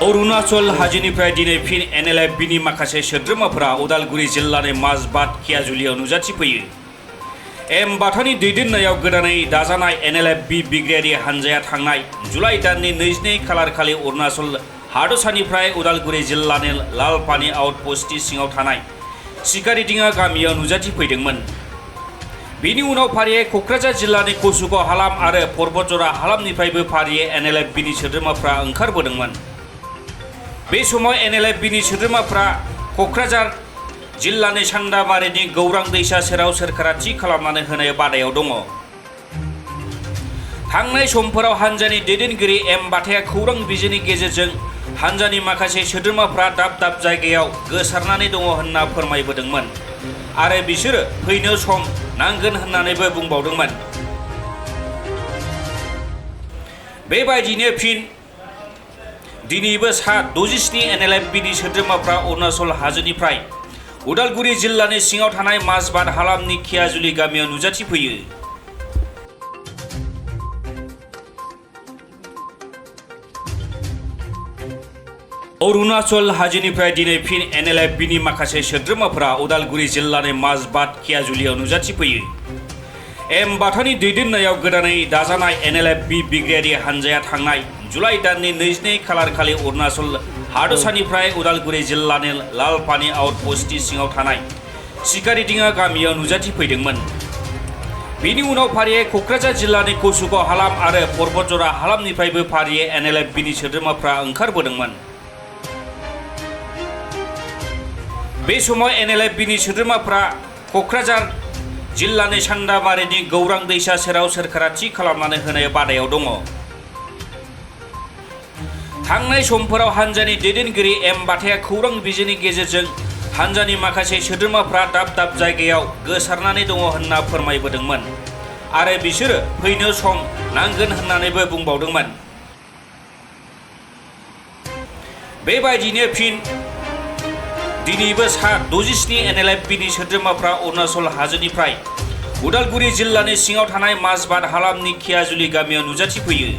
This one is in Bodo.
अरुणाचल हाजोनिफ्राय दिनै फिन NLFBनि माखासे सोद्रोमाफोरा उदालगुरि जिल्लानि माजबाद खियाजुलियाव नुजाथिफैयो। एम बाथानि दैदेननायाव गोदानै दाजानाय NLFB बिग्रायारि हानजाया थांनाय जुलाइ दाननि 22 खालार खालि अरुणाचल हादरसानिफ्राय उदालगुरि जिल्लानि लालपानि आउटपस्टनि सिङाव थानाय सिकारिदिङा गामियाव नुजाथिफैदोंमोन। बेनि उनाव फारियै क'क्राझार जिल्लानि कसुगाव हालाम आरो पर्बतजरा हालामनिफ्रायबो फारियै NLFBनि सोद्रोमाफ्रा ओंखारबोदोंमोन। बे समाव NLFBनि सोद्रोमाफ्रा क'क्राझार जिल्लानि सान्दामारिनि गौरां दैसा सेराव सोरखारा थि खालामनानै होनाय बादायाव दङ। थांनाय समफोराव हानजानि दैदेनगिरि एम बाथाया खौरां बिजोंनि गेजेरजों हानजानि माखासे सोद्रोमाफ्रा दाब दाब जायगायाव गोसारनानै दङ होनना फोरमायबोदोंमोन आरो बिसोरो फैनो सम नांगोन होननानैबो बुंबावदोंमोन। बेबायदिनो फिन दिनैबो सा 67 NLFBनि सोद्रोमाफ्रा अरुणाचल हाजोनिफ्राय उदालगुरि जिल्लानि सिङाव थानाय माजबाद हालामनि खियाजुलि गामियाव नुजाथिफैयो। अरुणाचल हाजोनिफ्राय दिनै फिन NLFBनि माखासे सोद्रोमाफोरा उदालगुरि जिल्लानि माजबाद खियाजुलियाव नुजाथिफैयो। एम बाथानि दैदेननायाव गोदानै दाजानाय NLFB बिग्रायारि हानजाया थांनाय जुलाइ दाननि 22 खालार खालि अरुणाचल हादरसानिफ्राय उदालगुरि जिल्लानि लालपानि आउटपस्टनि सिङाव थानाय सिकारिदिङा गामियाव नुजाथिफैदोंमोन। बेनि उनाव फारियै क'क्राझार जिल्लानि कसुगाव हालाम आरो पर्बतजरा हालामनिफ्रायबो फारियै NLFBनि सोद्रोमाफ्रा ओंखारबोदोंमोन। बे समाव NLFBनि सोद्रोमाफ्रा क'क्राझार जिल्लानि सान्दामारिनि गौरां दैसा सेराव सोरखारा थि खालामनानै होनाय बादायाव दङ। थांनाय समफोराव हानजानि दैदेनगिरि एम बाथाया खौरां बिजोंनि गेजेरजों हानजानि माखासे सोद्रोमाफ्रा दाब दाब जायगायाव गोसारनानै दङ होनना फोरमायबोदोंमोन आरो बिसोरो फैनो सम नांगोन होननानैबो बुंबावदोंमोन। बेबायदिनो फिन दिनैबो सा 67 NLFBनि सोद्रोमाफ्रा अरुणाचल हाजोनिफ्राय उदालगुरि जिल्लानि सिङाव थानाय माजबाद हालामनि खियाजुलि गामियाव नुजाथिफैयो।